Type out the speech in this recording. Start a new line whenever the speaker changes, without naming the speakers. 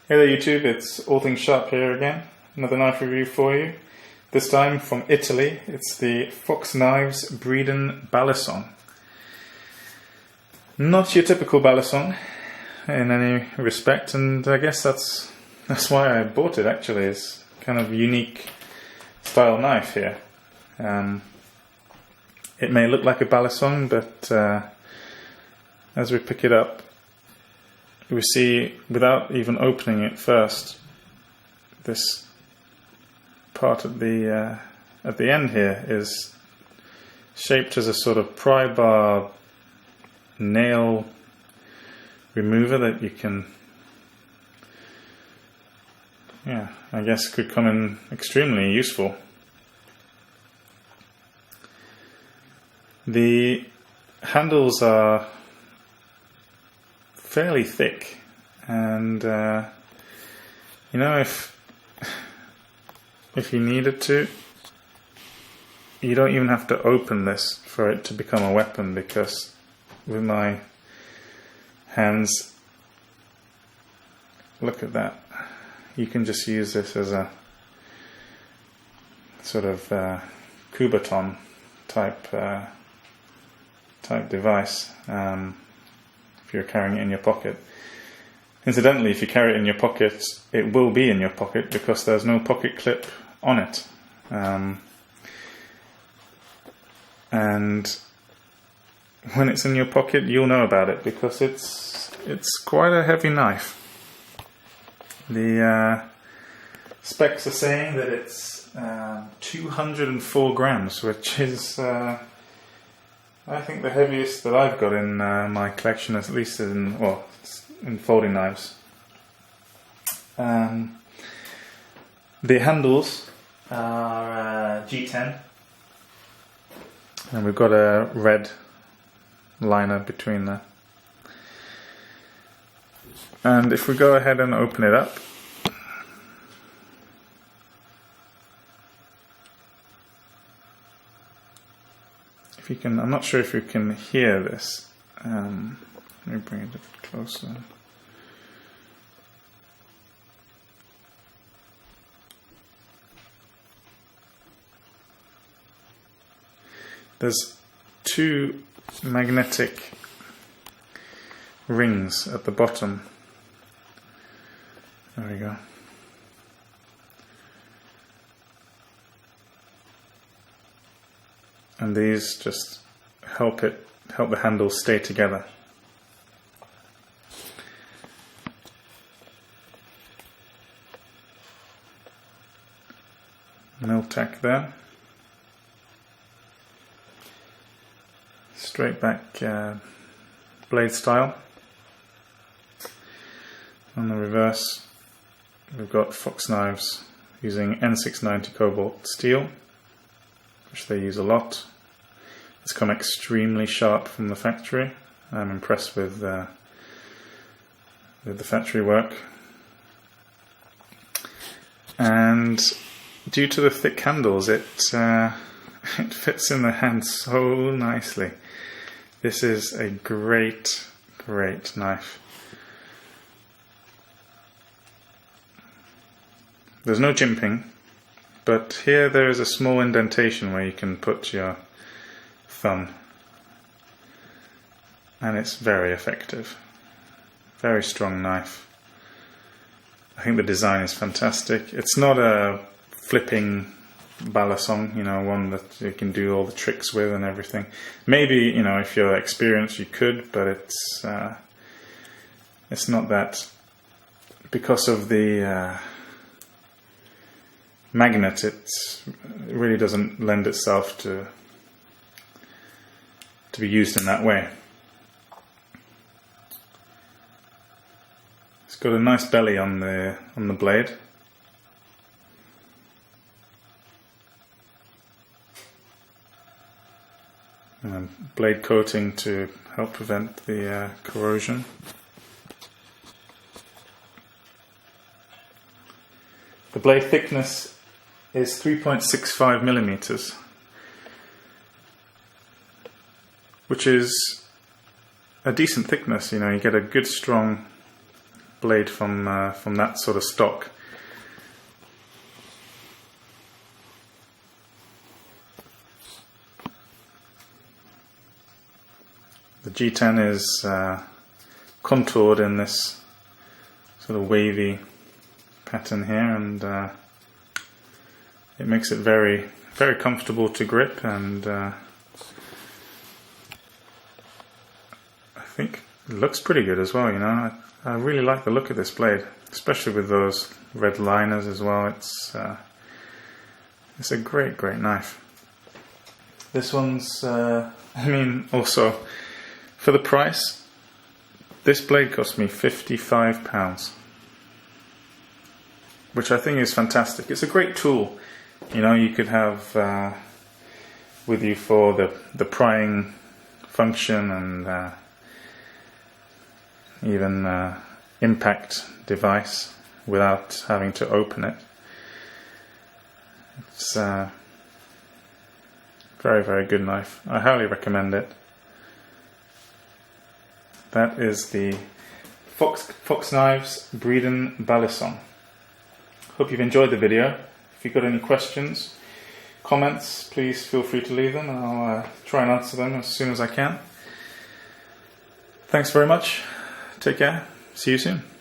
Hey there YouTube, it's All Things Sharp here again. Another knife review for you. This time from Italy. It's the Fox Knives Breeden Balisong. Not your typical Balisong in any respect, and I guess that's why I bought it actually. It's kind of unique style knife here. It may look like a Balisong, but as we pick it up, we see, without even opening it first, this part at the end here is shaped as a sort of pry bar nail remover that you can, I guess could come in extremely useful. The handles are fairly thick, and you know, if you needed to, you don't even have to open this for it to become a weapon, because with my hands, look at that, you can just use this as a sort of Kubaton type device. If you're carrying it in your pocket. Incidentally, if you carry it in your pocket, it will be in your pocket because there's no pocket clip on it. And when it's in your pocket, you'll know about it because it's quite a heavy knife. The specs are saying that it's 204 grams, which is I think the heaviest that I've got in my collection, at least in folding knives. The handles are G10, and we've got a red liner between there. And if we go ahead and open it up, if you can, I'm not sure if you can hear this. Let me bring it a bit closer. There's two magnetic rings at the bottom. There we go. And these just help the handles stay together. Mill tack there. Straight back blade style. On the reverse, we've got Fox Knives using N690 cobalt steel, which they use a lot. It's come extremely sharp from the factory. I'm impressed with the factory work. And due to the thick handles, it fits in the hand so nicely. This is a great knife. There's no jimping, but here there is a small indentation where you can put your thumb, and it's very effective. Very strong knife. I think the design is fantastic. It's not a flipping Balisong, one that you can do all the tricks with and everything. Maybe, if you're experienced, you could, but it's not that. Because of the magnet, it really doesn't lend itself to be used in that way. It's got a nice belly on the blade. And blade coating to help prevent the corrosion. The blade thickness is 3.65 millimeters, which is a decent thickness. You get a good strong blade from that sort of stock. The G10 is contoured in this sort of wavy pattern here, and it makes it very, very comfortable to grip, and I think it looks pretty good as well, you know. I really like the look of this blade, especially with those red liners as well. It's a great, great knife. This one's, I mean, also, for the price, this blade cost me £55, which I think is fantastic. It's a great tool, you know. You could have with you for the prying function, and even impact device without having to open it. It's very, very good knife. I highly recommend it. That is the Fox Knives Breeden Balisong. Hope you've enjoyed the video. If you've got any questions, comments, please feel free to leave them, and I'll try and answer them as soon as I can. Thanks very much. Take care. See you soon.